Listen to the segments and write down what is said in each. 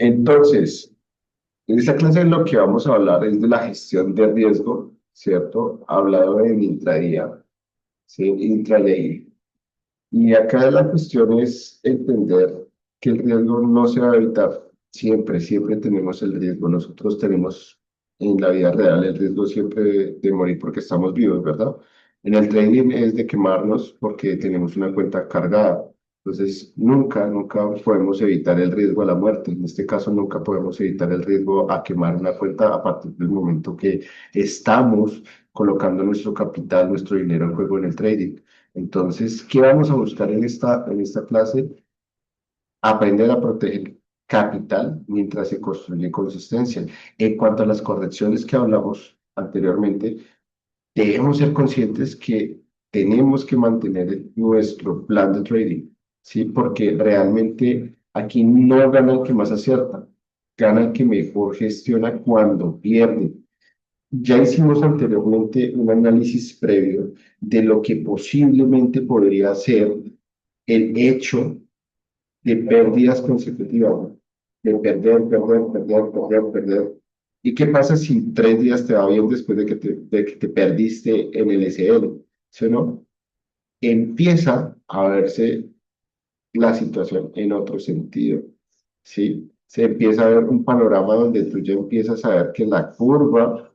Entonces, en esta clase lo que vamos a hablar es de la gestión de riesgo, ¿cierto? Hablado en intradía, ¿sí? Intraday. Y acá la cuestión es entender que el riesgo no se va a evitar. Siempre tenemos el riesgo. Nosotros tenemos en la vida real el riesgo siempre de morir porque estamos vivos, ¿verdad? En el trading es de quemarnos porque tenemos una cuenta cargada. Entonces, nunca podemos evitar el riesgo a la muerte. En este caso, nunca podemos evitar el riesgo a quemar una cuenta a partir del momento que estamos colocando nuestro capital, nuestro dinero en juego en el trading. Entonces, ¿qué vamos a buscar en esta clase? Aprender a proteger capital mientras se construye consistencia. En cuanto a las correcciones que hablamos anteriormente, debemos ser conscientes que tenemos que mantener nuestro plan de trading, ¿sí? Porque realmente aquí no gana el que más acierta, gana el que mejor gestiona cuando pierde. Ya hicimos anteriormente un análisis previo de lo que posiblemente podría ser el hecho de pérdidas consecutivas, de perder. ¿Y qué pasa si 3 días te va bien después de que te perdiste en el SL? ¿Sí o no? Empieza a verse la situación en otro sentido, ¿sí? Se empieza a ver un panorama donde tú ya empiezas a ver que la curva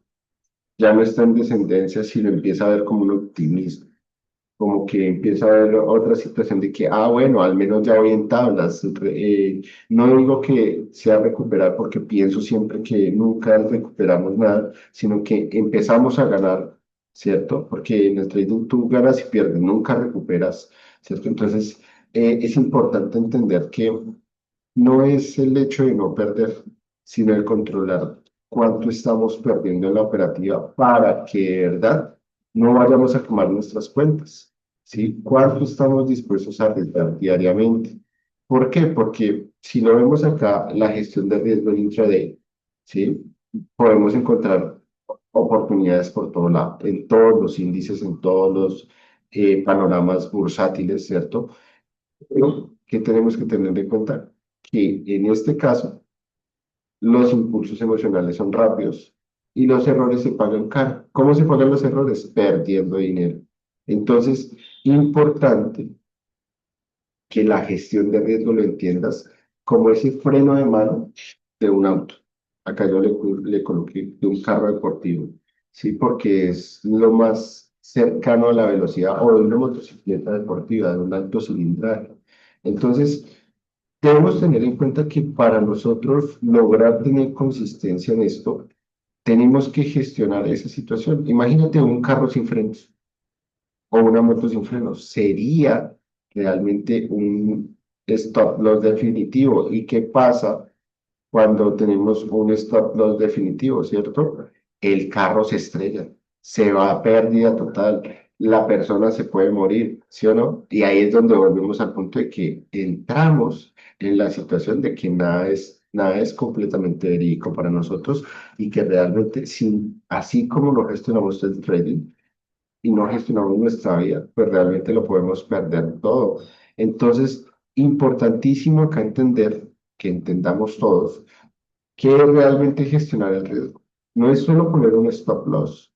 ya no está en descendencia, sino empieza a ver como un optimismo, como que empieza a haber otra situación de que, bueno, al menos ya voy en tablas. No digo que sea recuperar porque pienso siempre que nunca recuperamos nada, sino que empezamos a ganar, ¿cierto? Porque en el trading tú ganas y pierdes, nunca recuperas, ¿cierto? Entonces, es importante entender que no es el hecho de no perder, sino el controlar cuánto estamos perdiendo en la operativa para que de verdad no vayamos a quemar nuestras cuentas, ¿sí? ¿Cuánto estamos dispuestos a arriesgar diariamente? ¿Por qué? Porque si lo vemos acá, la gestión de riesgo en intraday, ¿sí? Podemos encontrar oportunidades por todo lado, en todos los índices, en todos los panoramas bursátiles, ¿cierto? Pero que tenemos que tener en cuenta que en este caso los impulsos emocionales son rápidos y los errores se pagan caro. ¿Cómo se pagan los errores? Perdiendo dinero. Entonces, importante que la gestión de riesgo lo entiendas como ese freno de mano de un auto. Acá yo le coloqué de un carro deportivo, ¿sí? Porque es lo más cercano a la velocidad o de una motocicleta deportiva, de un alto cilindraje. Entonces, debemos tener en cuenta que para nosotros lograr tener consistencia en esto, tenemos que gestionar esa situación. Imagínate un carro sin frenos o una moto sin frenos. Sería realmente un stop loss definitivo. ¿Y qué pasa cuando tenemos un stop loss definitivo, cierto? El carro se estrella, se va a pérdida total, la persona se puede morir, ¿sí o no? Y ahí es donde volvemos al punto de que entramos en la situación de que nada es completamente verídico para nosotros y que realmente, sin, así como lo gestionamos el trading y no gestionamos nuestra vida, pues realmente lo podemos perder todo. Entonces, importantísimo acá entender, que entendamos todos que es realmente gestionar el riesgo. No es solo poner un stop loss,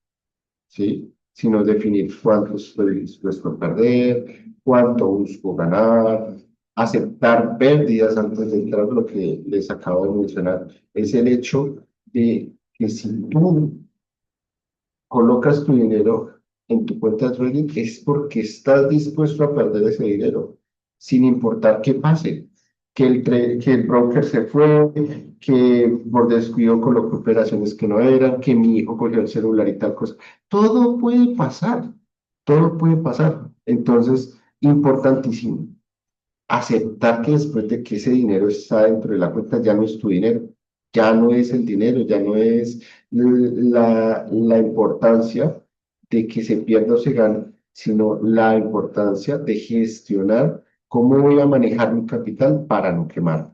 ¿sí? Sino definir cuánto estoy dispuesto a perder, cuánto busco ganar, aceptar pérdidas antes de entrar a lo que les acabo de mencionar. Es el hecho de que si tú colocas tu dinero en tu cuenta de trading es porque estás dispuesto a perder ese dinero, sin importar qué pase, que el broker se fue, que por descuido colocó operaciones que no eran, que mi hijo cogió el celular y tal cosa. Todo puede pasar, todo puede pasar. Entonces, importantísimo aceptar que después de que ese dinero está dentro de la cuenta ya no es tu dinero, ya no es el dinero, ya no es la importancia de que se pierda o se gane, sino la importancia de gestionar cómo voy a manejar mi capital para no quemar.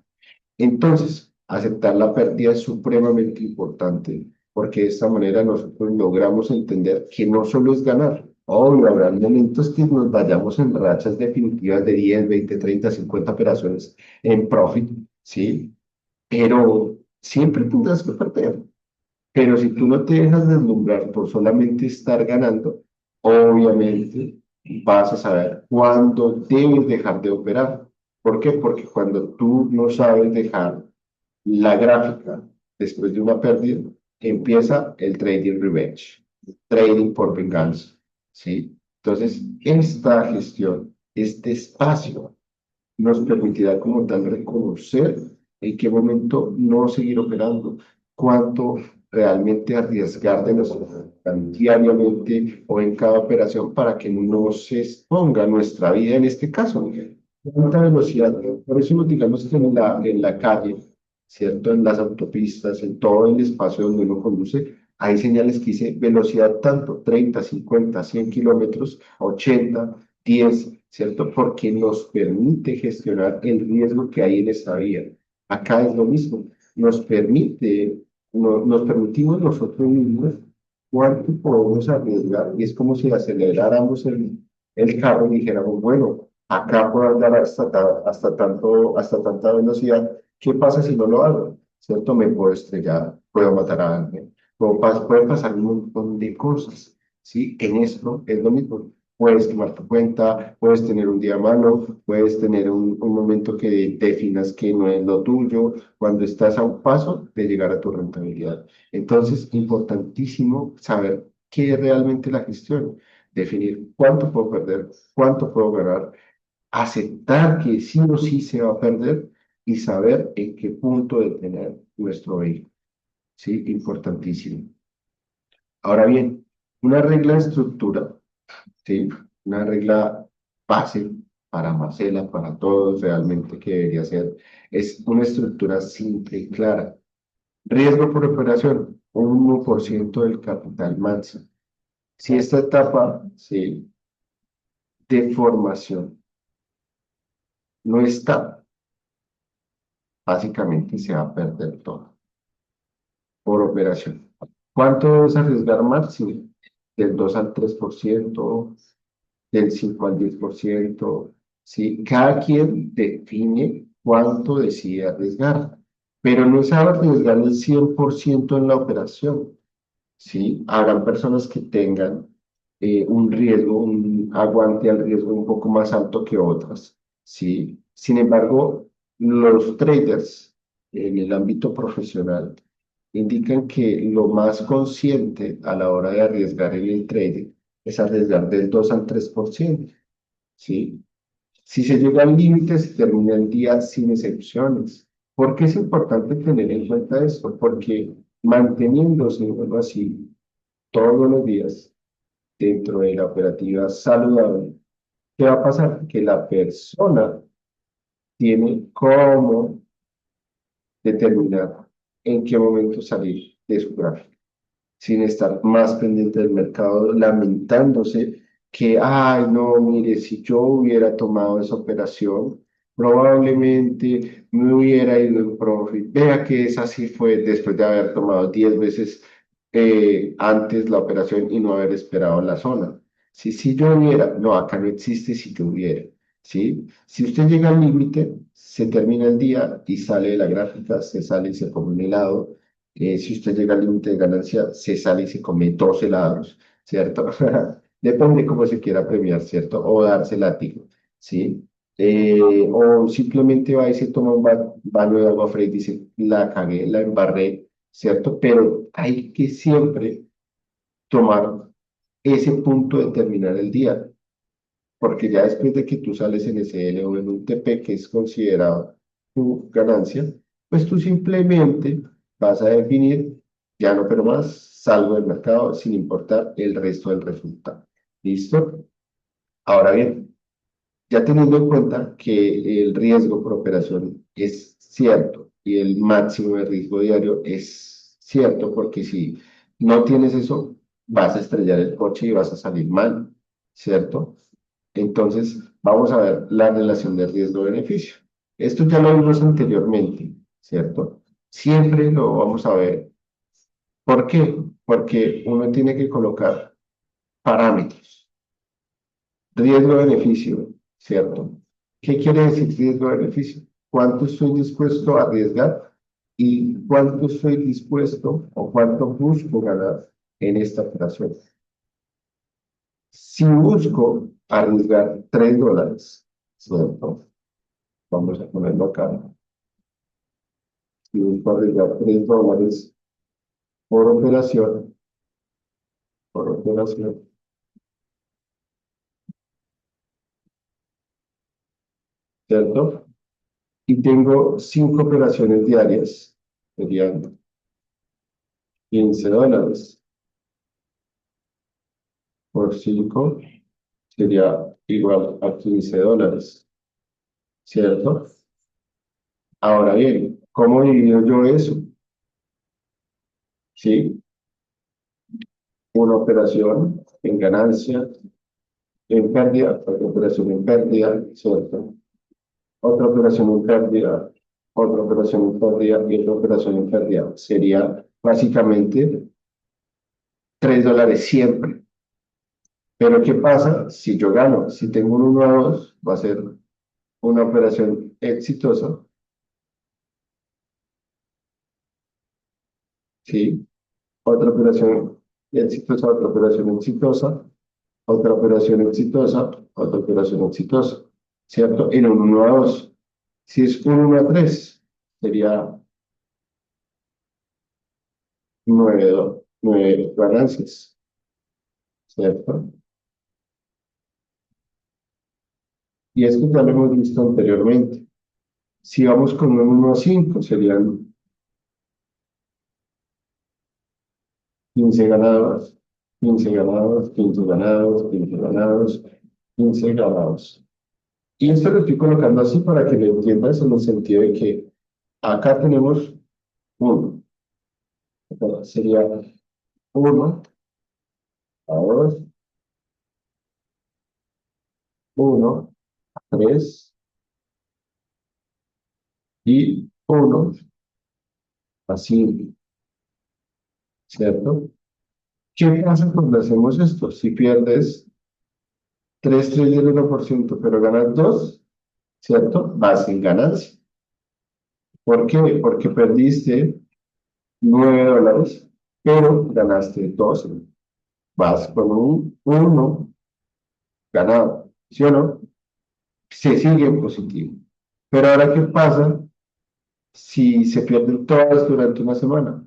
Entonces, aceptar la pérdida es supremamente importante, porque de esta manera nosotros logramos entender que no solo es ganar, obvio, habrá momentos que nos vayamos en rachas definitivas de 10, 20, 30, 50 operaciones en profit, ¿sí? pero siempre tendrás que perder. Pero si tú no te dejas deslumbrar por solamente estar ganando, obviamente vas a saber cuándo debes dejar de operar. ¿Por qué? Porque cuando tú no sabes dejar la gráfica después de una pérdida, empieza el trading revenge, trading por venganza, ¿sí? Entonces, esta gestión, este espacio, nos permitirá como tal reconocer en qué momento no seguir operando, cuánto realmente arriesgar de nosotros diariamente o en cada operación para que no se exponga nuestra vida en este caso. Tanta velocidad, por eso digamos que en la calle, ¿cierto? En las autopistas, en todo el espacio donde uno conduce, hay señales que dice velocidad tanto, 30, 50, 100 kilómetros, 80, 10, ¿cierto? Porque nos permite gestionar el riesgo que hay en esta vía. Acá es lo mismo, nos permite, nos permitimos nosotros mismos cuánto podemos arriesgar y es como si aceleráramos el carro y dijéramos, bueno, acá puedo andar hasta tanta velocidad, ¿qué pasa si no lo hago? ¿Cierto? Me puedo estrellar, puedo matar a alguien, puede pasar un montón de cosas, ¿sí? En esto es lo mismo. Puedes tomar tu cuenta, puedes tener un día malo, puedes tener un momento que definas que no es lo tuyo, cuando estás a un paso de llegar a tu rentabilidad. Entonces, importantísimo saber qué es realmente la gestión, definir cuánto puedo perder, cuánto puedo ganar, aceptar que sí o sí se va a perder y saber en qué punto detener nuestro vehículo. Sí, importantísimo. Ahora bien, una regla de estructura, ¿sí? Una regla base para Marcela, para todos realmente que debería ser, es una estructura simple y clara. Riesgo por operación, 1% del capital máximo. Si esta etapa, ¿sí?, de formación no está, básicamente se va a perder todo por operación. ¿Cuánto debes arriesgar máximo? Del 2 al 3%, del 5 al 10%, ¿sí? Cada quien define cuánto decide arriesgar, pero no es arriesgar el 100% en la operación, ¿sí? Habrán personas que tengan un riesgo, un aguante al riesgo un poco más alto que otras, ¿sí? Sin embargo, los traders en el ámbito profesional indican que lo más consciente a la hora de arriesgar en el trading es arriesgar del 2 al 3%, ¿sí? Si se llega al límite, se termina el día sin excepciones. ¿Por qué es importante tener en cuenta esto? Porque manteniéndose, bueno, así todos los días dentro de la operativa saludable, ¿qué va a pasar? Que la persona tiene cómo determinar en qué momento salir de su gráfico, sin estar más pendiente del mercado, lamentándose que, ay, no, mire, si yo hubiera tomado esa operación, probablemente me hubiera ido en profit. Vea que esa sí fue después de haber tomado 10 veces antes la operación y no haber esperado la zona. Si yo hubiera, no, acá no existe si yo hubiera, ¿sí? Si usted llega al límite, se termina el día y sale de la gráfica, se sale y se come un helado. Si usted llega al límite de ganancia, se sale y se come 2 helados, ¿cierto? Depende cómo se quiera premiar, ¿cierto? O darse látigo, ¿sí? O simplemente va y se toma un baño de agua fría y dice, la cagué, la embarré, ¿cierto? Pero hay que siempre tomar ese punto de terminar el día, porque ya después de que tú sales en SL o en un TP que es considerado tu ganancia, pues tú simplemente vas a definir, ya no, pero más, salgo del mercado sin importar el resto del resultado. ¿Listo? Ahora bien, ya teniendo en cuenta que el riesgo por operación es cierto y el máximo de riesgo diario es cierto, porque si no tienes eso, vas a estrellar el coche y vas a salir mal, ¿cierto? Entonces, vamos a ver la relación de riesgo-beneficio. Esto ya lo vimos anteriormente, ¿cierto? Siempre lo vamos a ver. ¿Por qué? Porque uno tiene que colocar parámetros. Riesgo-beneficio, ¿cierto? ¿Qué quiere decir riesgo-beneficio? ¿Cuánto estoy dispuesto a arriesgar y cuánto estoy dispuesto o cuánto busco ganar en esta operación. Si busco arriesgar $3, ¿cierto? Vamos a ponerlo acá. Si busco arriesgar $3 por operación, por operación, ¿cierto? Y tengo 5 operaciones diarias, serían $15 por 5 sería igual a $15, ¿cierto? Ahora bien, ¿cómo divido yo eso? ¿Sí? Una operación en ganancia, en pérdida, otra operación en pérdida, ¿cierto? Otra operación en pérdida, otra operación en pérdida y otra operación en pérdida. Sería básicamente $3 siempre. Pero ¿qué pasa si yo gano? Si tengo un 1 a 2, va a ser una operación exitosa, ¿sí? Otra operación exitosa, otra operación exitosa, otra operación exitosa, otra operación exitosa, ¿cierto? En un 1 a 2. Si es un 1 a 3, sería 9 ganancias, ¿cierto? Y esto ya lo hemos visto anteriormente. Si vamos con un 1 a 5, serían 15 ganados, 15 ganados, 15 ganados, 15 ganados, 15 ganados. Y esto lo estoy colocando así para que lo entiendas en el sentido de que acá tenemos uno. Entonces sería 1 a 2, 1 a 3 y 1 a 5, ¿cierto? ¿Qué pasa cuando hacemos esto? Si pierdes 3,31%, pero ganas 2, ¿cierto? Vas en ganancia. ¿Por qué? Porque perdiste $9, pero ganaste 12. Vas con un 1 ganado, ¿sí o no? Se sigue en positivo. Pero ahora, ¿qué pasa si se pierden todas durante una semana?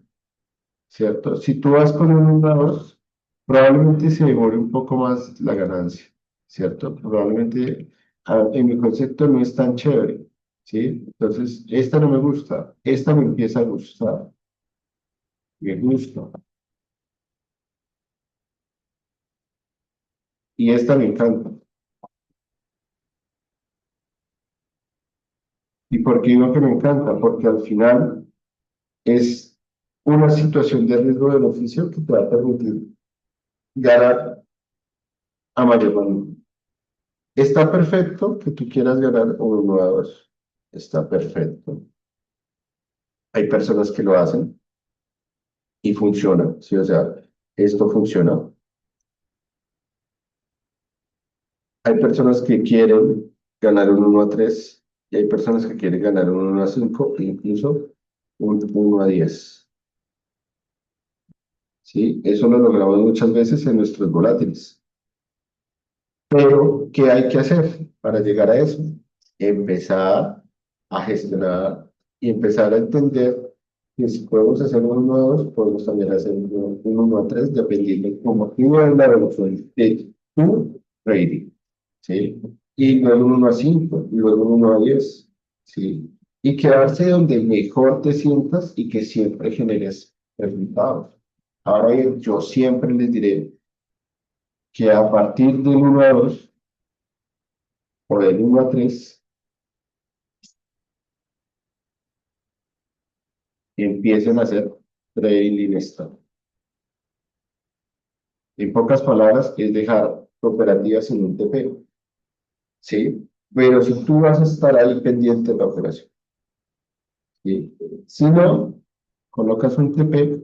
¿Cierto? Si tú vas con un 1 a 2, probablemente se demore un poco más la ganancia, ¿cierto? Probablemente en mi concepto no es tan chévere, ¿sí? Entonces, esta no me gusta, esta me empieza a gustar, me gusta, y esta me encanta. ¿Y por qué digo que me encanta? Porque al final es una situación de riesgo del oficio que te va a permitir ganar a mayor volumen. Está perfecto que tú quieras ganar un 1 a 2. Está perfecto. Hay personas que lo hacen y funciona, ¿sí? O sea, esto funciona. Hay personas que quieren ganar un 1 a 3 y hay personas que quieren ganar un 1 a 5, incluso un 1 a 10. ¿Sí? Eso lo logramos muchas veces en nuestros volátiles. Pero, ¿qué hay que hacer para llegar a eso? Empezar a gestionar y empezar a entender que si podemos hacer un 1 a 2, podemos también hacer un 1 a 3, dependiendo de cómo tú es la evolución de tu trading, ¿sí? Y luego un 1 a 5, y luego un 1 a 10, ¿sí? Y quedarse donde mejor te sientas y que siempre generes resultados. Ahora bien, yo siempre les diré que a partir del 1 a 2 o del 1 a 3 empiecen a hacer trading stop. En pocas palabras, es dejar operativas sin un TP, ¿sí? Pero si tú vas a estar ahí pendiente de la operación, ¿sí? Si no, colocas un TP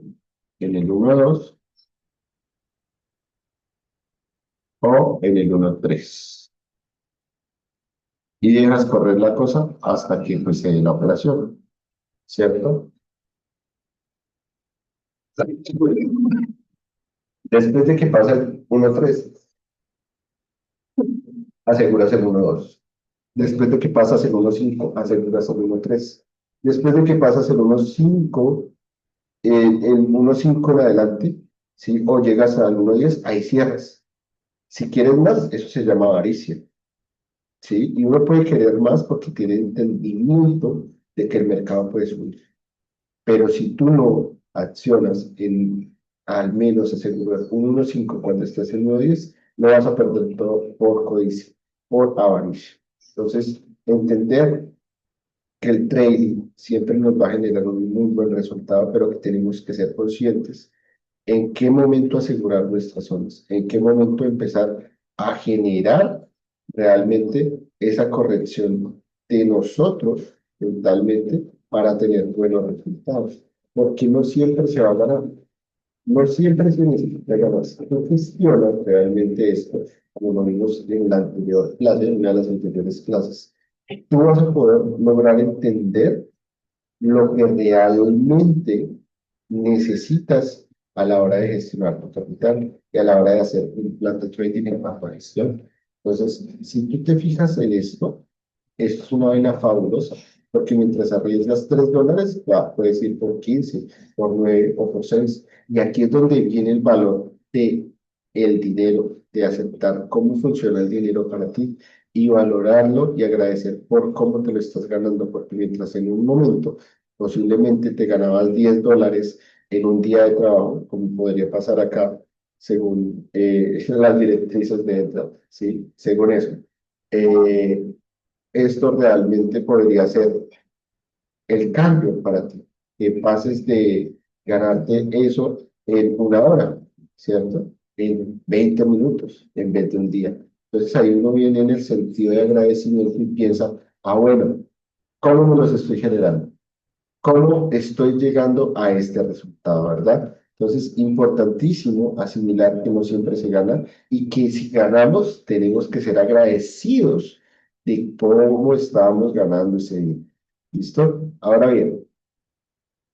en el 1 a 2 o en el 1 a 3 y dejas correr la cosa hasta que pues, se dé la operación, ¿cierto? Después de que pasa el 1-3, aseguras el 1-2. Después de que pasas el 1-5, aseguras el 1-3. Después de que pasas el 1-5, el 1-5 en adelante, ¿sí? O llegas al 1-10, ahí cierras. Si quieres más, eso se llama avaricia, ¿sí? Y uno puede querer más porque tiene entendimiento de que el mercado puede subir. Pero si tú no accionas en al menos asegurar un 1.5 cuando estés en 1.10, lo vas a perder todo por codicia, por avaricia. Entonces, entender que el trading siempre nos va a generar un muy buen resultado, pero que tenemos que ser conscientes en qué momento asegurar nuestras zonas, en qué momento empezar a generar realmente esa corrección de nosotros mentalmente para tener buenos resultados. Porque no siempre se va a ganar, no siempre se necesita ganar. Si tú gestionas realmente esto, como lo vimos en la anterior clase, en una de las anteriores clases, tú vas a poder lograr entender lo que realmente necesitas a la hora de gestionar tu capital y a la hora de hacer un plan de trading en bajo gestión. Entonces, si tú te fijas en esto es una vaina fabulosa, porque mientras arriesgas $3, ya puedes ir por 15, por 9 o por 6. Y aquí es donde viene el valor de el dinero, de aceptar cómo funciona el dinero para ti y valorarlo y agradecer por cómo te lo estás ganando, porque mientras en un momento posiblemente te ganabas $10 en un día de trabajo, como podría pasar acá, según las directrices de entrada, ¿sí? Según eso. Eh, Esto realmente podría ser el cambio para ti, que pases de ganarte eso en una hora, ¿cierto? En 20 minutos en vez de un día. Entonces ahí uno viene en el sentido de agradecimiento y piensa, ah, bueno, ¿cómo me los estoy generando? ¿Cómo estoy llegando a este resultado, verdad? Entonces, importantísimo asimilar que no siempre se gana y que si ganamos, tenemos que ser agradecidos de cómo estamos ganando ese día. ¿Listo? Ahora bien,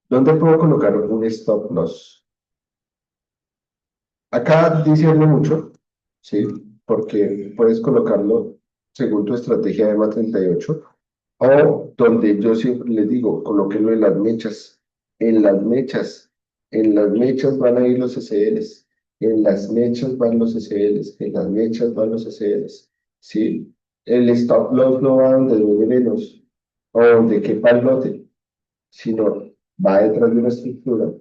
¿dónde puedo colocar un stop loss? Acá dice mucho, ¿sí? Porque puedes colocarlo según tu estrategia de EMA 38 o donde yo siempre les digo, colóquenlo en las mechas, en las mechas, en las mechas van a ir los SLs, en las mechas van los SLs, en las mechas van los SLs, ¿sí? El stop loss no va donde duele menos o donde quepa el lote, sino va detrás de una estructura,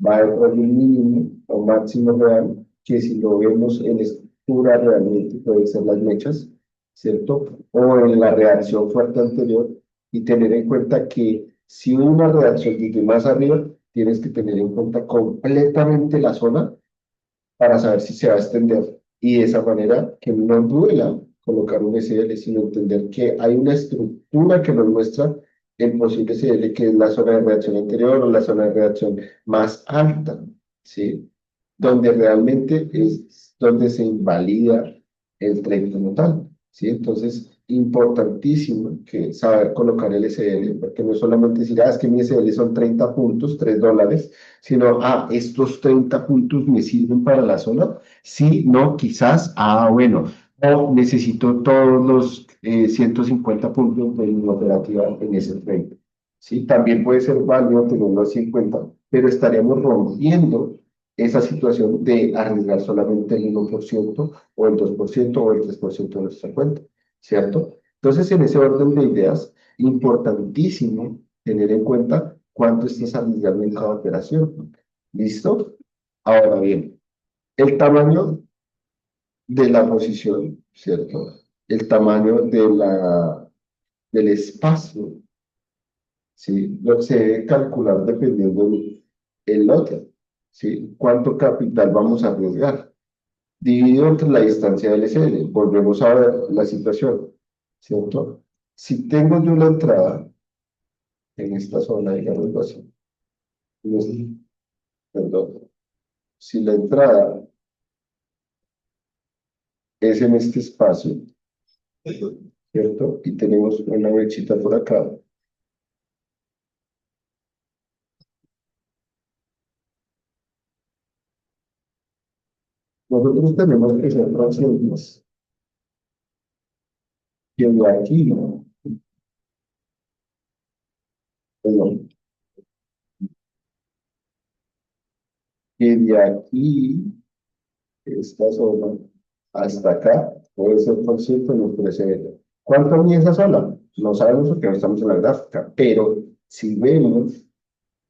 va detrás de un mínimo o máximo real, que si lo vemos en estructura realmente puede ser las mechas, ¿cierto? O en la reacción fuerte anterior y tener en cuenta que si una reacción llegue más arriba, tienes que tener en cuenta completamente la zona para saber si se va a extender y de esa manera que no duela colocar un SL, sino entender que hay una estructura que nos muestra el posible SL, que es la zona de reacción anterior o la zona de reacción más alta, ¿sí? Donde realmente es donde se invalida el trade como tal, ¿sí? Entonces, importantísimo que saber colocar el SL, porque no solamente decir, ah, es que mi SL son 30 puntos, $3, sino, ah, estos 30 puntos me sirven para la zona, sí, no, quizás, ah, bueno, o necesito todos los 150 puntos de mi operativa en ese trade. Sí, también puede ser válido tenerlo así en cuenta, pero estaríamos rompiendo esa situación de arriesgar solamente el 1% o el 2% o el 3% de nuestra cuenta, ¿cierto? Entonces, en ese orden de ideas, importantísimo tener en cuenta cuánto estás arriesgando en cada operación. ¿Listo? Ahora bien, el tamaño de la posición, ¿cierto? El tamaño del espacio, ¿sí? Lo se debe calcular dependiendo del lote, ¿sí? ¿Cuánto capital vamos a arriesgar? Dividido entre la distancia del SL, volvemos a ver la situación, ¿cierto? Si tengo yo la entrada en esta zona, digamos así, perdón, si la entrada es en este espacio, ¿cierto? Y tenemos una brechita por acá. Nosotros tenemos que ser conscientes que de aquí, perdón, que de aquí, esta zona, hasta acá, puede ser por ciento de nuestro SL. ¿Cuánto mide esa zona? No sabemos porque no estamos en la gráfica, pero si vemos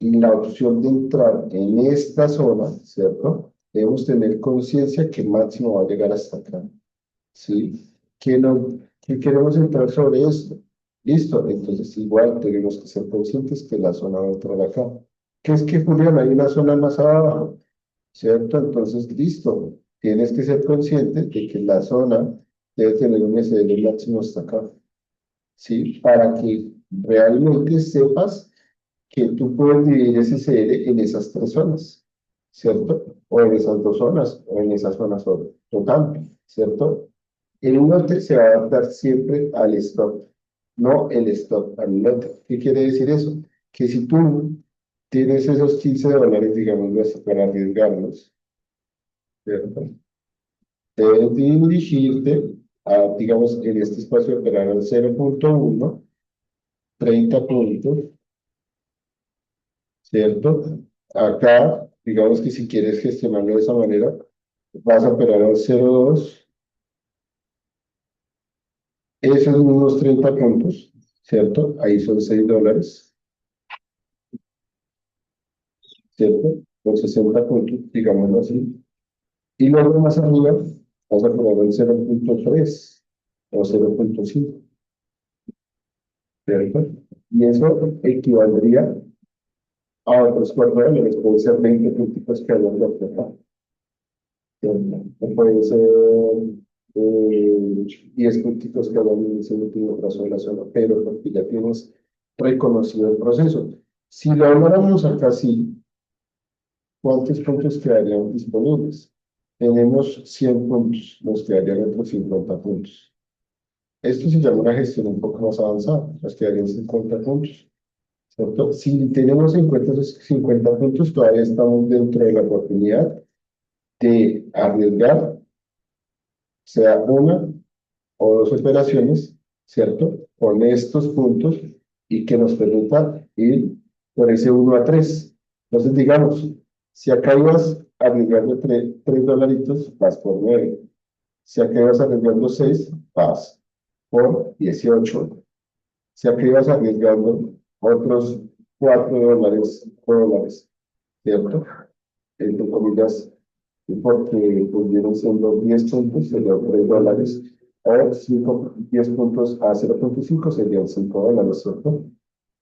la opción de entrar en esta zona, ¿cierto? Debemos tener conciencia que máximo va a llegar hasta acá, ¿sí? Que queremos entrar sobre esto. Listo, entonces igual tenemos que ser conscientes que la zona va a entrar acá. ¿Qué es que, Julián? Hay una zona más abajo, ¿cierto? Entonces, listo, tienes que ser consciente de que la zona debe tener un SL máximo hasta acá, ¿sí? Para que realmente sepas que tú puedes dividir ese CL en esas tres zonas, ¿cierto? O en esas dos zonas, o en esa zona total, ¿cierto? El lote se va a adaptar siempre al stop, no el stop al lote. ¿Qué quiere decir eso? Que si tú tienes esos $15, digamos, para arriesgarlos, ¿cierto? Debes dirigirte a, digamos, en este espacio de operar al 0.1, 30 puntos, ¿cierto? Acá, digamos que si quieres gestionarlo de esa manera, vas a operar al 0.2, esos mismos 30 puntos, ¿cierto? Ahí son $6, ¿cierto? Por 60 puntos, digámoslo así. Y luego más arriba vas a operar al 0.3 o 0.5, ¿cierto? Y eso equivaldría a otros $4, puede ser 20 puntos que hayan de operar. O puede ser 10 puntitos que hagan en ese último trazo de la zona, pero porque ya tienes reconocido el proceso. Si lo habláramos acá, sí, ¿cuántos puntos quedarían disponibles? Tenemos 100 puntos, nos quedarían otros 50 puntos. Esto se llama una gestión un poco más avanzada, nos quedarían 50 puntos, ¿cierto? Si tenemos en cuenta esos 50 puntos, todavía estamos dentro de la oportunidad de arriesgar, sea una o dos operaciones, ¿cierto? Con estos puntos y que nos permita ir por ese 1 a 3. Entonces, digamos, si acá ibas arriesgando 3 dolaritos, vas por 9. Si acá ibas arriesgando 6, vas por 18. Si acá ibas arriesgando otros $4, ¿cierto? Entre comillas, porque pudieron siendo 10 puntos, serían $3, o 10 puntos a 0.5 serían $5, ¿cierto?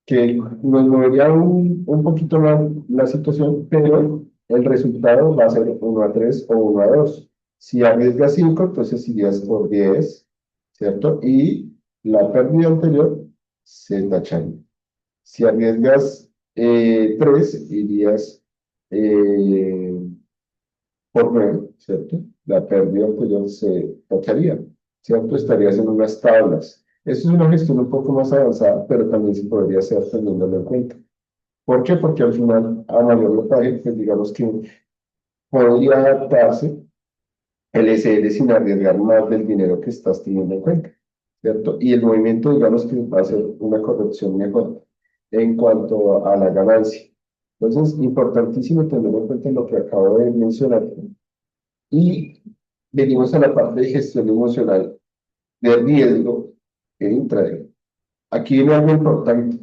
Que nos movería un poquito más la situación, pero el resultado va a ser 1 a 3 o 1 a 2. Si arriesgas 5, entonces irías por 10, ¿cierto? Y la pérdida anterior se tacharía. Si arriesgas 3, irías eh, por 9, ¿cierto? La pérdida anterior se tacharía, ¿cierto? Estarías en unas tablas. Esto es una gestión un poco más avanzada, pero también se podría hacer teniéndolo en cuenta. ¿Por qué? Porque al final, a mayor lotaje, pues digamos que podría adaptarse el SL sin arriesgar más del dinero que estás teniendo en cuenta, ¿cierto? Y el movimiento, digamos que va a ser una corrección mejor en cuanto a la ganancia. Entonces, importantísimo tener en cuenta lo que acabo de mencionar. Y venimos a la parte de gestión emocional de riesgo en intraday. Aquí viene algo importante.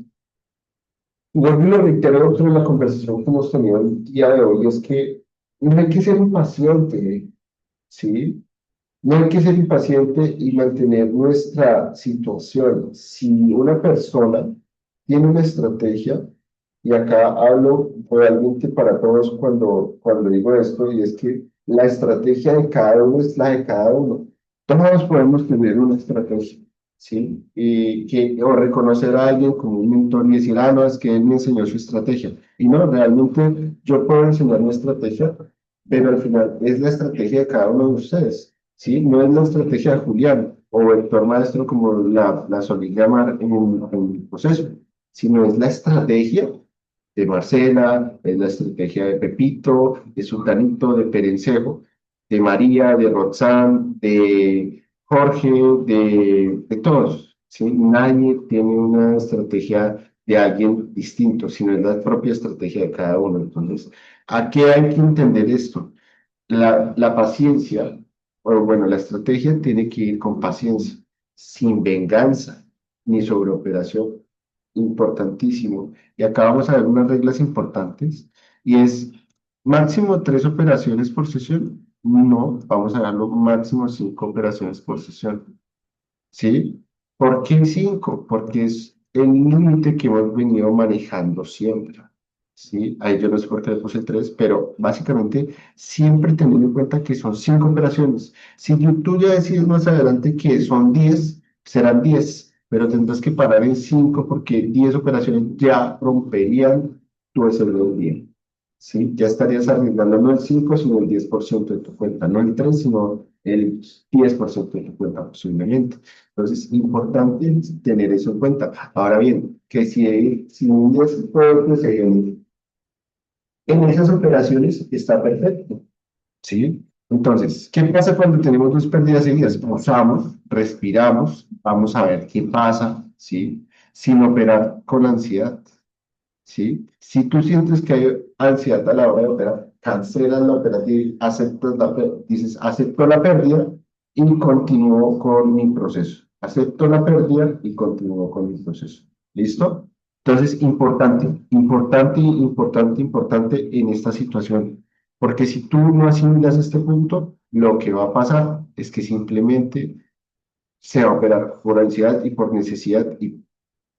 Vuelvo y lo reitero dentro de la conversación que hemos tenido el día de hoy, es que no hay que ser impaciente, ¿sí? No hay que ser impaciente y mantener nuestra situación. Si una persona tiene una estrategia, y acá hablo realmente para todos cuando digo esto, y es que la estrategia de cada uno es la de cada uno. Todos podemos tener una estrategia, ¿sí? O reconocer a alguien como un mentor y decir, ah, no, es que él me enseñó su estrategia. Y no, realmente yo puedo enseñar mi estrategia, pero al final es la estrategia de cada uno de ustedes, ¿sí? No es la estrategia de Julián o vector maestro como la solí llamar en el proceso, sino es la estrategia de Marcela, es la estrategia de Pepito, de Sultanito, de Perencejo, de María, de Roxanne, de Jorge, de todos, ¿sí? Nadie tiene una estrategia de alguien distinto, sino es la propia estrategia de cada uno. Entonces, ¿a qué hay que entender esto? La paciencia, o bueno, la estrategia tiene que ir con paciencia, sin venganza ni sobreoperación. Importantísimo. Y acá vamos a ver unas reglas importantes, y es máximo 3 operaciones por sesión. No, vamos a darlo máximo 5 operaciones por sesión. ¿Sí? ¿Por qué 5? Porque es el límite que hemos venido manejando siempre. ¿Sí? Ahí yo no sé por qué le puse 3, pero básicamente siempre teniendo en cuenta que son 5 operaciones. Si tú ya decides más adelante que son 10, serán 10, pero tendrás que parar en 5 porque 10 operaciones ya romperían tu SLO. ¿Sí? Ya estarías arriesgando no el 5 sino el 10% de tu cuenta, no el 3 sino el 10% de tu cuenta posiblemente. Entonces, importante tener eso en cuenta. Ahora bien, que si un 10% se en esas operaciones está perfecto, ¿sí? Entonces, ¿qué pasa cuando tenemos 2 pérdidas seguidas? Pausamos, respiramos, vamos a ver qué pasa, ¿sí? Sin operar con ansiedad, ¿sí? Si tú sientes que hay ansiedad a la hora de operar, cancelas la operativa, dices, acepto la pérdida y continúo con mi proceso. Acepto la pérdida y continúo con mi proceso. ¿Listo? Entonces, importante en esta situación, porque si tú no asimilas este punto, lo que va a pasar es que simplemente se va a operar por ansiedad y por necesidad y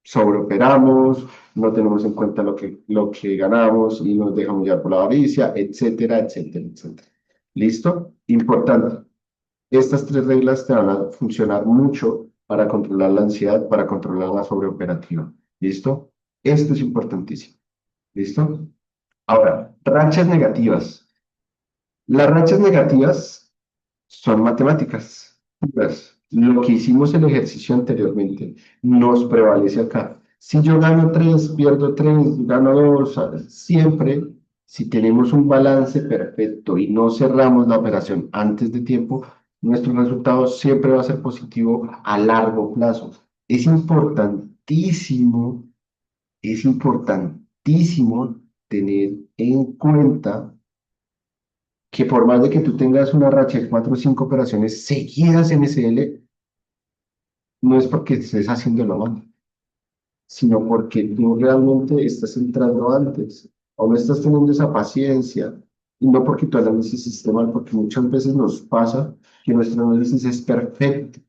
sobreoperamos, no tenemos en cuenta lo que ganamos y nos dejamos llevar por la avaricia, etcétera, etcétera, etcétera. ¿Listo? Importante. Estas 3 reglas te van a funcionar mucho para controlar la ansiedad, para controlar la sobreoperativa. ¿Listo? Esto es importantísimo. ¿Listo? Ahora, rachas negativas. Las rachas negativas son matemáticas. Pues, lo que hicimos el ejercicio anteriormente nos prevalece acá. Si yo gano 3, pierdo 3, gano 2, siempre, si tenemos un balance perfecto y no cerramos la operación antes de tiempo, nuestro resultado siempre va a ser positivo a largo plazo. Es importantísimo, es importantísimo tener en cuenta que por más de que tú tengas una racha de 4 o 5 operaciones seguidas en SL, no es porque estés haciéndolo mal, sino porque tú realmente estás entrando antes o no estás teniendo esa paciencia, y no porque tu análisis esté mal, porque muchas veces nos pasa que nuestro análisis es perfecto,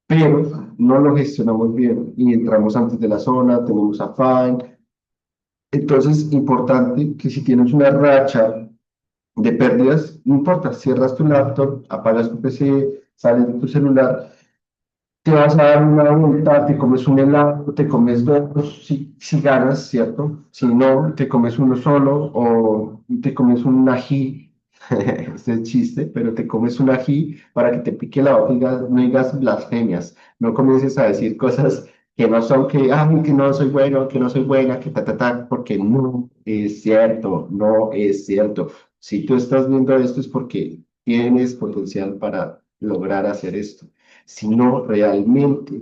pero no lo gestionamos bien y entramos antes de la zona, tenemos afán. Entonces, importante que si tienes una racha de pérdidas, no importa, cierras tu laptop, apagas tu PC, sales de tu celular, te vas a dar una vuelta, te comes un helado, te comes dos, si ganas, ¿cierto? Si no, te comes uno solo o te comes un ají, este es chiste, pero te comes un ají para que te pique la boca y no digas blasfemias, no comiences a decir cosas que no son, que, ay, que no soy bueno, que no soy buena, que porque no es cierto, no es cierto. Si tú estás viendo esto es porque tienes potencial para lograr hacer esto. Si no, realmente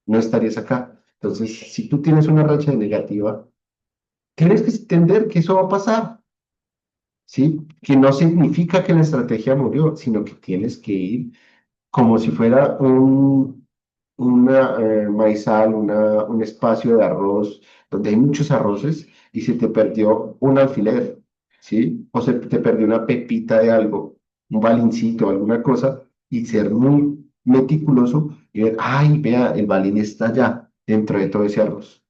no estarías acá. Entonces, si tú tienes una racha negativa, tienes que entender que eso va a pasar, ¿sí? Que no significa que la estrategia murió, sino que tienes que ir como si fuera una maizal, un espacio de arroz donde hay muchos arroces y se te perdió un alfiler, ¿sí? O se te perdió una pepita de algo, un balincito, alguna cosa, y ser muy meticuloso y ver, ay, vea, el balín está allá dentro de todo ese arroz.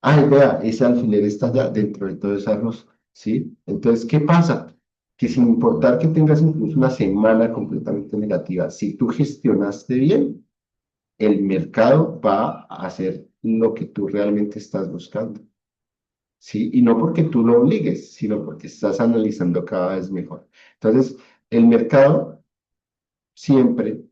Ay, vea, ese alfiler está allá dentro de todo ese arroz, ¿sí? Entonces, ¿qué pasa? Que sin importar que tengas incluso una semana completamente negativa, si tú gestionaste bien, el mercado va a hacer lo que tú realmente estás buscando, ¿sí? Y no porque tú lo obligues, sino porque estás analizando cada vez mejor. Entonces, el mercado siempre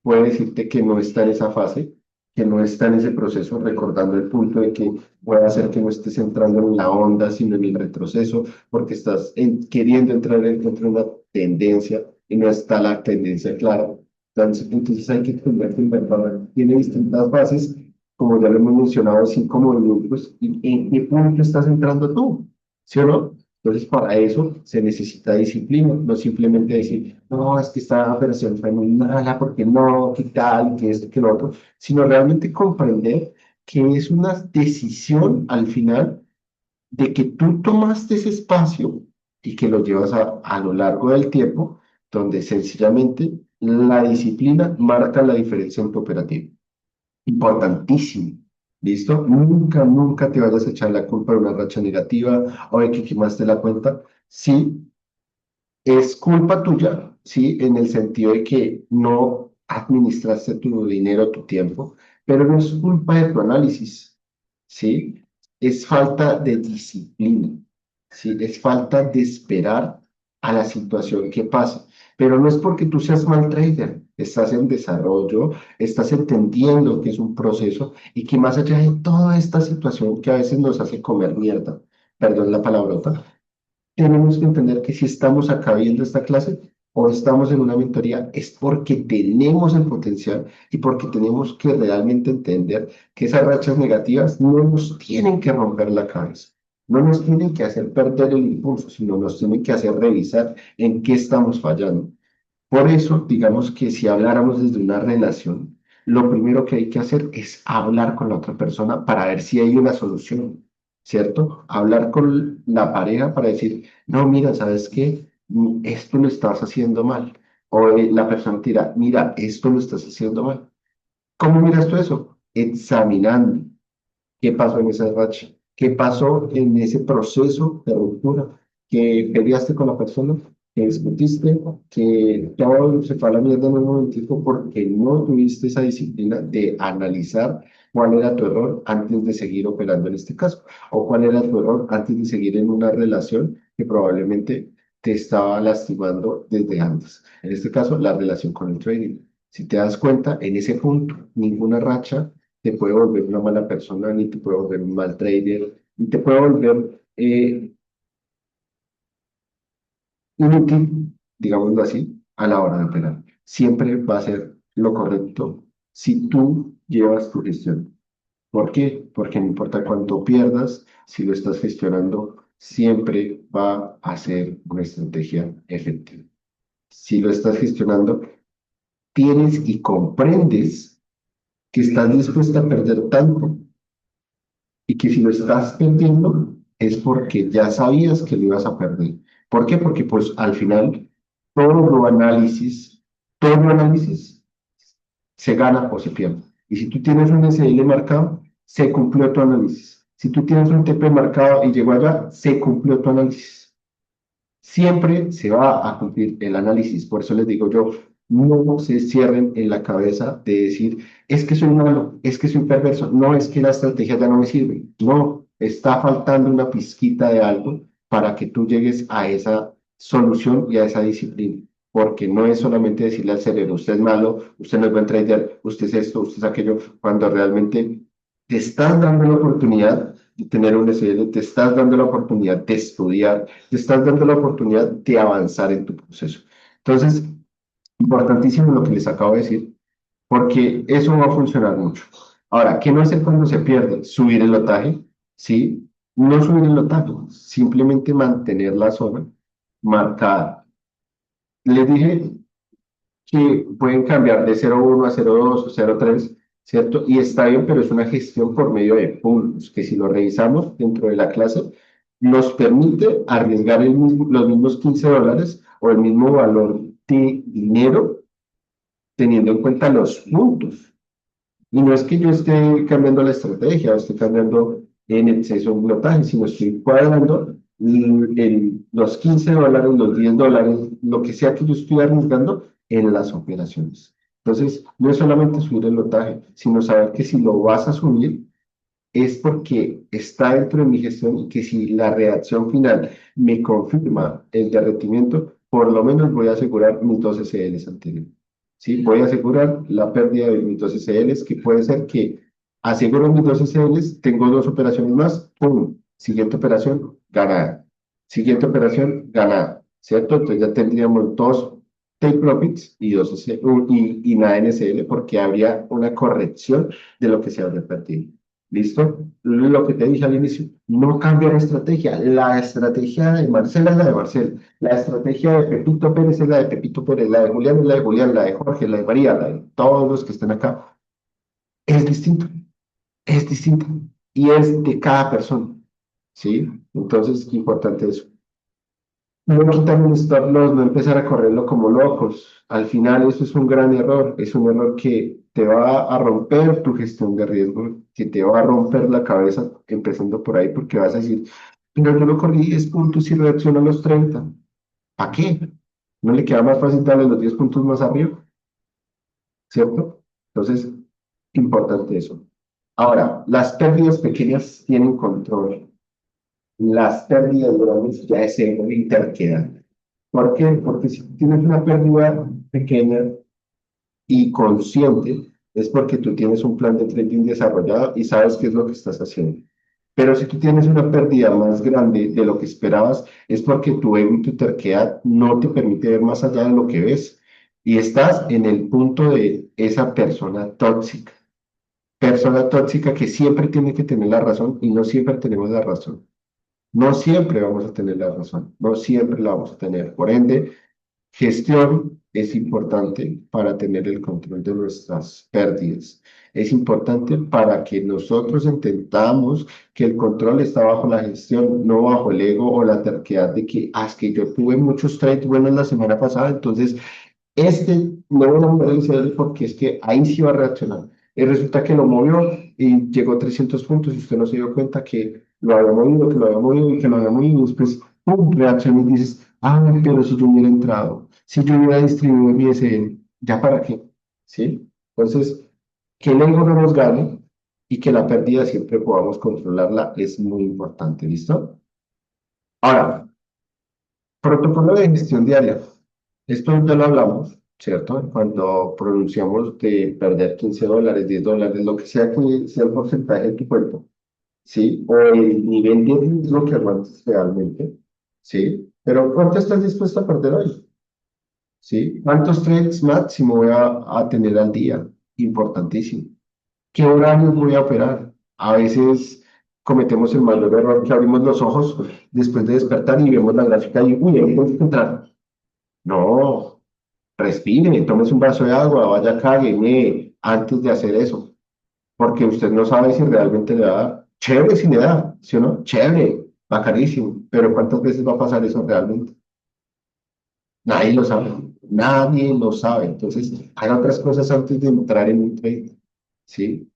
puede decirte que no está en esa fase, que no está en ese proceso, recordando el punto de que puede hacer que no estés entrando en la onda, sino en el retroceso, porque estás queriendo entrar dentro de una tendencia. y no está la tendencia clara. Entonces hay que entender que el mercado tiene distintas fases, como ya lo hemos mencionado, así como grupos, y en qué punto estás entrando tú, ¿sí o no? Entonces, para eso se necesita disciplina, no simplemente decir, no, es que esta operación fue muy mala, porque no, qué tal, qué esto, qué lo otro, sino realmente comprender que es una decisión al final de que tú tomaste ese espacio y que lo llevas a lo largo del tiempo, donde sencillamente la disciplina marca la diferencia en tu operativa. Importantísimo. ¿Listo? Nunca, nunca te vayas a echar la culpa de una racha negativa o de que quemaste la cuenta. Sí, es culpa tuya, sí, en el sentido de que no administraste tu dinero, tu tiempo, pero no es culpa de tu análisis, sí, es falta de disciplina, sí, es falta de esperar a la situación que pasa, pero no es porque tú seas mal trader, estás en desarrollo, estás entendiendo que es un proceso y que más allá de toda esta situación que a veces nos hace comer mierda, perdón la palabrota, tenemos que entender que si estamos acá viendo esta clase o estamos en una mentoría es porque tenemos el potencial y porque tenemos que realmente entender que esas rachas negativas no nos tienen que romper la cabeza, no nos tienen que hacer perder el impulso, sino nos tienen que hacer revisar en qué estamos fallando. Por eso, digamos que si habláramos desde una relación, lo primero que hay que hacer es hablar con la otra persona para ver si hay una solución, ¿cierto? Hablar con la pareja para decir, no, mira, ¿sabes qué? Esto lo estás haciendo mal. O la persona te dirá, mira, esto lo estás haciendo mal. ¿Cómo miras tú eso? Examinando. ¿Qué pasó en esa racha? ¿Qué pasó en ese proceso de ruptura? ¿Que peleaste con la persona? ¿Que discutiste? ¿Que todo se fue a la mierda en un momentico porque no tuviste esa disciplina de analizar cuál era tu error antes de seguir operando en este caso? ¿O cuál era tu error antes de seguir en una relación que probablemente te estaba lastimando desde antes? En este caso, la relación con el trading. Si te das cuenta, en ese punto, ninguna racha te puede volver una mala persona, ni te puede volver un mal trader, ni te puede volver inútil, digámoslo así, a la hora de operar. Siempre va a ser lo correcto si tú llevas tu gestión. ¿Por qué? Porque no importa cuánto pierdas, si lo estás gestionando, siempre va a ser una estrategia efectiva. Si lo estás gestionando, tienes y comprendes que estás dispuesta a perder tanto y que si lo estás perdiendo es porque ya sabías que lo ibas a perder. ¿Por qué? Porque pues al final todo análisis se gana o se pierde. Y si tú tienes un SL marcado, se cumplió tu análisis. Si tú tienes un TP marcado y llegó allá, se cumplió tu análisis. Siempre se va a cumplir el análisis. Por eso les digo yo, no se cierren en la cabeza de decir, es que soy malo, es que soy perverso, no es que la estrategia ya no me sirve. No, está faltando una pizquita de algo para que tú llegues a esa solución y a esa disciplina. Porque no es solamente decirle al cerebro, usted es malo, usted no es buen trader, usted es esto, usted es aquello, cuando realmente te estás dando la oportunidad de tener un SL, te estás dando la oportunidad de estudiar, te estás dando la oportunidad de avanzar en tu proceso. Entonces, importantísimo lo que les acabo de decir, porque eso va a funcionar mucho. Ahora, ¿qué no hacer cuando se pierde? Subir el lotaje, ¿sí? No subir el lotaje, simplemente mantener la zona marcada. Les dije que pueden cambiar de 0,1 a 0,2 o 0,3, ¿cierto? Y está bien, pero es una gestión por medio de puntos, que si lo revisamos dentro de la clase, nos permite arriesgar los mismos $15 o el mismo valor de dinero teniendo en cuenta los puntos. Y no es que yo esté cambiando la estrategia o esté cambiando en exceso un pilotaje, sino estoy cuadrando los $15, los $10, lo que sea que yo estoy arriesgando en las operaciones. Entonces, no es solamente subir el lotaje, sino saber que si lo vas a subir es porque está dentro de mi gestión y que si la reacción final me confirma el derretimiento, por lo menos voy a asegurar mis 2 SLs anteriores. ¿Sí? Voy a asegurar la pérdida de mis 2 SLs, que puede ser que aseguro mis 2 SLs, tengo 2 operaciones más, ¡pum! Siguiente operación, ganada. Siguiente operación, ganada. ¿Cierto? Entonces ya tendríamos 2 take profits y, y nada en SL porque habría una corrección de lo que se habría perdido. ¿Listo? Lo que te dije al inicio, no cambia la estrategia. La estrategia de Marcela es la de Marcela. La estrategia de Pepito Pérez es la de Pepito Pérez. La de Julián es la de Julián. La de Jorge, la de María, la de todos los que están acá. Es distinto. Es distinto. Y es de cada persona. ¿Sí? Entonces, es importante eso. No quitar un stop loss, no empezar a correrlo como locos. Al final eso es un gran error, es un error que te va a romper tu gestión de riesgo, que te va a romper la cabeza, empezando por ahí, porque vas a decir, pero yo no corrí 10 puntos y reacciono a los 30. ¿Para qué? ¿No le queda más fácil darle los 10 puntos más arriba? ¿Cierto? Entonces, importante eso. Ahora, las pérdidas pequeñas tienen control. Las pérdidas grandes ya es ego y terquedad. ¿Por qué? Porque si tienes una pérdida pequeña y consciente, es porque tú tienes un plan de trading desarrollado y sabes qué es lo que estás haciendo. Pero si tú tienes una pérdida más grande de lo que esperabas, es porque tu ego y tu terquedad no te permite ver más allá de lo que ves. Y estás en el punto de esa persona tóxica. Persona tóxica que siempre tiene que tener la razón y no siempre tenemos la razón. No siempre vamos a tener la razón, no siempre la vamos a tener. Por ende, gestión es importante para tener el control de nuestras pérdidas. Es importante para que nosotros entendamos que el control está bajo la gestión, no bajo el ego o la terquedad de que, es que yo tuve muchos trades buenos la semana pasada, entonces este no voy a mover el CL porque es que ahí sí va a reaccionar. Y resulta que lo movió y llegó a 300 puntos y usted no se dio cuenta que lo había movido, que lo había movido y que lo había movido. Y después, ¡pum!, reacciona y dices, pero si yo hubiera entrado, si yo hubiera distribuido mi SL, ¿ya para qué? ¿Sí? Entonces, que el ego no nos gane y que la pérdida siempre podamos controlarla es muy importante, ¿listo? Ahora, protocolo de gestión diaria. Esto ya lo hablamos, ¿cierto? Cuando pronunciamos de perder $15, $10, lo que sea que sea el porcentaje de tu cuerpo, ¿sí? O el nivel de riesgo que aguantes realmente, ¿sí? Pero ¿cuánto estás dispuesto a perder hoy? ¿Sí? ¿Cuántos trades máximo voy a tener al día? Importantísimo. ¿Qué horarios voy a operar? A veces cometemos el mayor error que abrimos los ojos después de despertar y vemos la gráfica y, uy, ahí tengo que entrar. No, respire, tómese un vaso de agua, vaya, cágueme antes de hacer eso, porque usted no sabe si realmente le va a dar. Chévere si le da, ¿sí o no? Chévere, bacanísimo, pero ¿cuántas veces va a pasar eso realmente? Nadie lo sabe, nadie lo sabe. Entonces, haga otras cosas antes de entrar en un trade, ¿sí?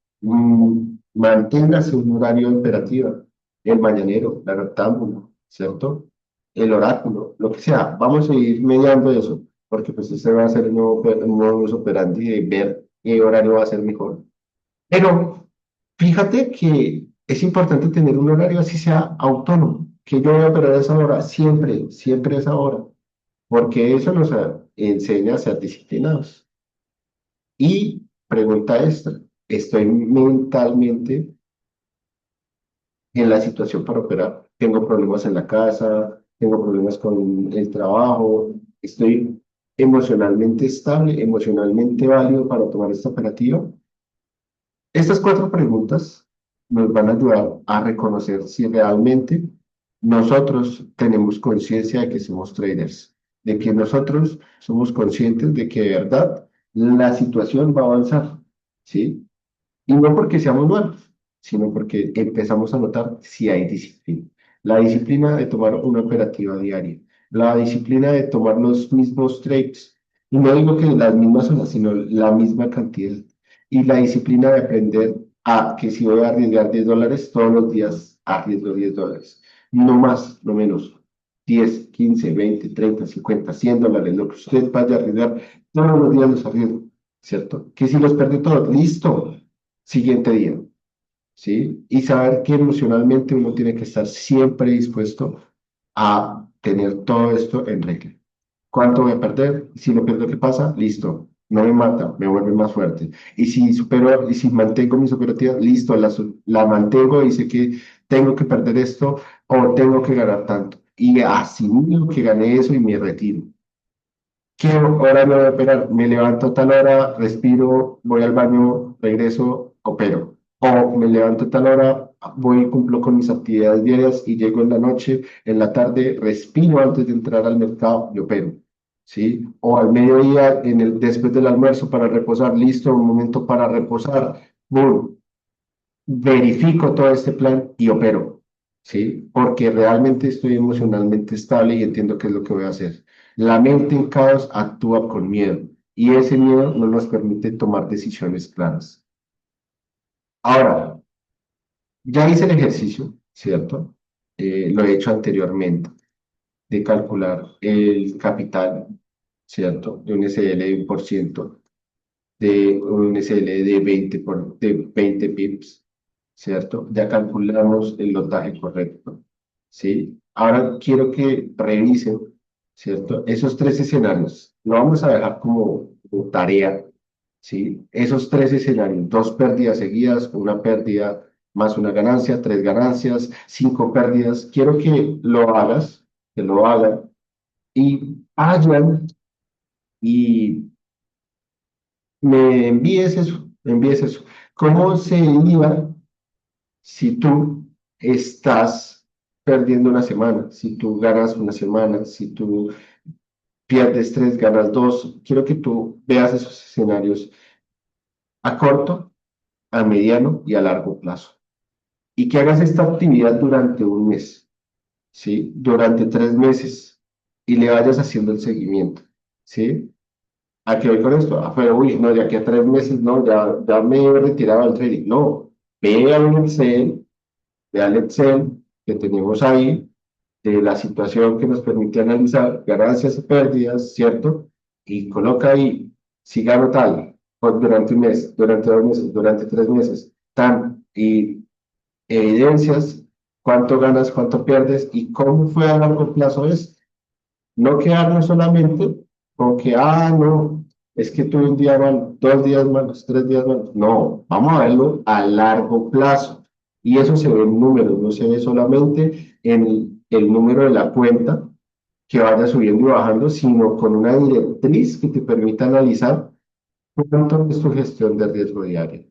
Manténgase un horario operativo, el mañanero, la noctámbula, ¿cierto? El oráculo, lo que sea. Vamos a ir mediando eso, porque pues este va a ser un nuevo uso operandi de ver qué horario va a ser mejor. Pero fíjate que es importante tener un horario así sea autónomo, que yo voy a operar a esa hora, siempre, siempre a esa hora, porque eso nos enseña a ser disciplinados. Y pregunta extra, ¿estoy mentalmente en la situación para operar? Tengo problemas en la casa, tengo problemas con el trabajo, estoy emocionalmente estable, emocionalmente válido para tomar esta operativa. Estas cuatro preguntas nos van a ayudar a reconocer si realmente nosotros tenemos conciencia de que somos traders, de que nosotros somos conscientes de que de verdad la situación va a avanzar, ¿sí? Y no porque seamos malos, sino porque empezamos a notar si hay disciplina. La disciplina de tomar una operativa diaria, la disciplina de tomar los mismos trades, y no digo que las mismas horas, sino la misma cantidad. Y la disciplina de aprender a que si voy a arriesgar $10, todos los días arriesgo $10. No más, no menos. 10, 15, 20, 30, 50, $100, lo que usted vaya a arriesgar, todos los días los arriesgo, ¿cierto? Que si los perde todos, listo, siguiente día, ¿sí? Y saber que emocionalmente uno tiene que estar siempre dispuesto a tener todo esto en regla. ¿Cuánto voy a perder? Si lo pierdo, ¿qué pasa? Listo, no me mata, me vuelve más fuerte. Y si supero, y si mantengo mis operativas, listo, la mantengo y sé que tengo que perder esto o tengo que ganar tanto. Y asimilo que gané eso y me retiro. ¿Qué hora me voy a operar? Me levanto a tal hora, respiro, voy al baño, regreso, opero. O me levanto a tal hora, voy, cumplo con mis actividades diarias y llego en la noche, en la tarde, respiro antes de entrar al mercado y opero. ¿Sí? O al mediodía, después del almuerzo para reposar, listo, un momento para reposar, boom, verifico todo este plan y opero, ¿sí? Porque realmente estoy emocionalmente estable y entiendo qué es lo que voy a hacer. La mente en caos actúa con miedo y ese miedo no nos permite tomar decisiones claras. Ahora, ya hice el ejercicio, ¿cierto? Lo he hecho anteriormente, de calcular el capital, ¿cierto? De un SL de 1%, de un SL de 20 pips, ¿cierto? Ya calculamos el lotaje correcto, ¿sí? Ahora quiero que revisen, ¿cierto? Esos tres escenarios, lo vamos a dejar como tarea, ¿sí? Esos tres escenarios, dos pérdidas seguidas, una pérdida más una ganancia, tres ganancias, cinco pérdidas. Quiero que lo hagas, que lo hagan y vayan y me envíes eso. ¿Cómo se iba si tú estás perdiendo una semana? Si tú ganas una semana, si tú pierdes tres, ganas dos. Quiero que tú veas esos escenarios a corto, a mediano y a largo plazo. Y que hagas esta actividad durante un mes, ¿sí? Durante 3 meses y le vayas haciendo el seguimiento, ¿sí? ¿A qué voy con esto? Ah, pero uy, no, de aquí a 3 meses, no, ya me he retirado del trading. No, ve a un Excel, ve al Excel que tenemos ahí, de la situación que nos permite analizar ganancias y pérdidas, ¿cierto? Y coloca ahí, si gano tal, durante un mes, durante 2 meses, durante 3 meses, tan, y evidencias, cuánto ganas, cuánto pierdes y cómo fue a largo plazo es. No quedarnos solamente con que, no, es que tuve un día malo, 2 días malos, 3 días malos. No, vamos a verlo a largo plazo. Y eso se ve en números, no se ve solamente en el número de la cuenta que vaya subiendo y bajando, sino con una directriz que te permita analizar cuánto es tu gestión de riesgo diaria.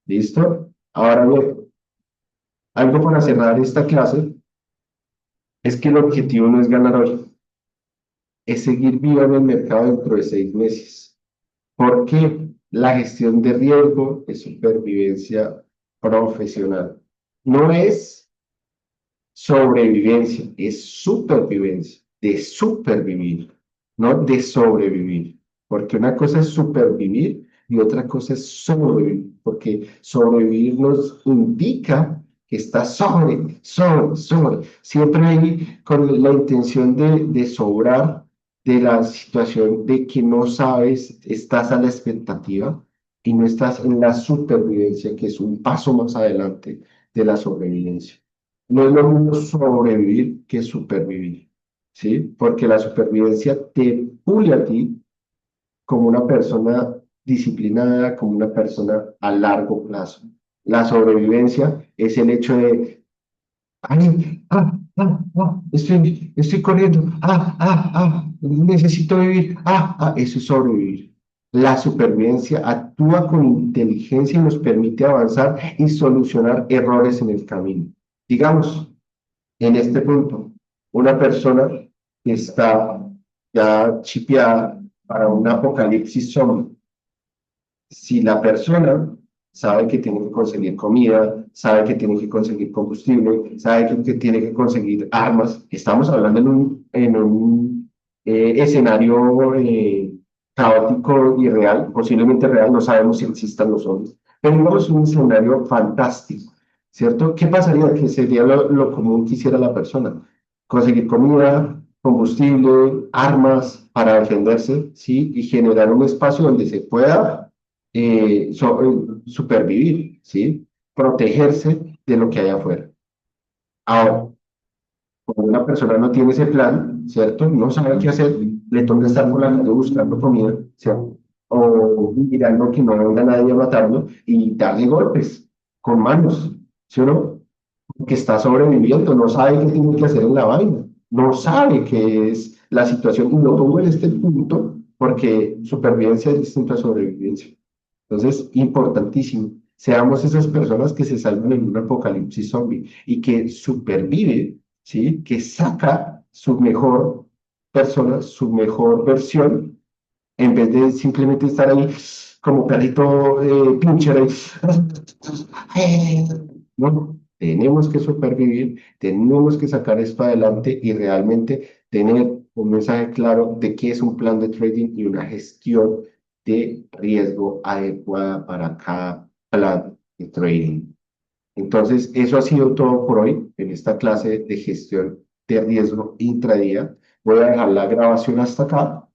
¿Listo? Ahora bien, algo para cerrar esta clase es que el objetivo no es ganar hoy, es seguir vivo en el mercado dentro de 6 meses. Porque la gestión de riesgo es supervivencia profesional. No es sobrevivencia, es supervivencia, de supervivir, no de sobrevivir. Porque una cosa es supervivir y otra cosa es sobrevivir, porque sobrevivir nos indica que está sobre. Siempre hay con la intención de sobrar de la situación de que no sabes, estás a la expectativa y no estás en la supervivencia, que es un paso más adelante de la sobrevivencia. No es lo mismo sobrevivir que supervivir, ¿sí? Porque la supervivencia te pule a ti como una persona disciplinada, como una persona a largo plazo. La sobrevivencia es el hecho de, ay, estoy corriendo, necesito vivir, eso es sobrevivir. La supervivencia actúa con inteligencia y nos permite avanzar y solucionar errores en el camino. Digamos, en este punto, una persona que está ya chipeada para un apocalipsis zombie, si la persona sabe que tiene que conseguir comida, sabe que tiene que conseguir combustible, sabe que tiene que conseguir armas, estamos hablando en un escenario caótico y real, posiblemente real, no sabemos si existan los zombies, pero digamos un escenario fantástico, ¿cierto? ¿Qué pasaría? Que sería lo común que hiciera la persona. Conseguir comida, combustible, armas para defenderse, ¿sí? Y generar un espacio donde se pueda supervivir, ¿sí? Protegerse de lo que hay afuera. Ahora, cuando una persona no tiene ese plan, ¿cierto? No sabe qué hacer, le toca estar por la calle buscando comida, ¿cierto? O mirando que no venga nadie a matarlo y darle golpes con manos, ¿sí o no? Que está sobreviviendo, no sabe qué tiene que hacer en la vaina, no sabe qué es la situación. Y lo pongo en este punto porque supervivencia es distinto a sobrevivencia. Entonces, importantísimo. Seamos esas personas que se salvan en un apocalipsis zombie y que supervive, ¿sí? Que saca su mejor persona, su mejor versión, en vez de simplemente estar ahí como perrito pincher ahí. No, tenemos que supervivir, tenemos que sacar esto adelante y realmente tener un mensaje claro de qué es un plan de trading y una gestión de riesgo adecuada para cada plan de trading. Entonces, eso ha sido todo por hoy en esta clase de gestión de riesgo intradía. Voy a dejar la grabación hasta acá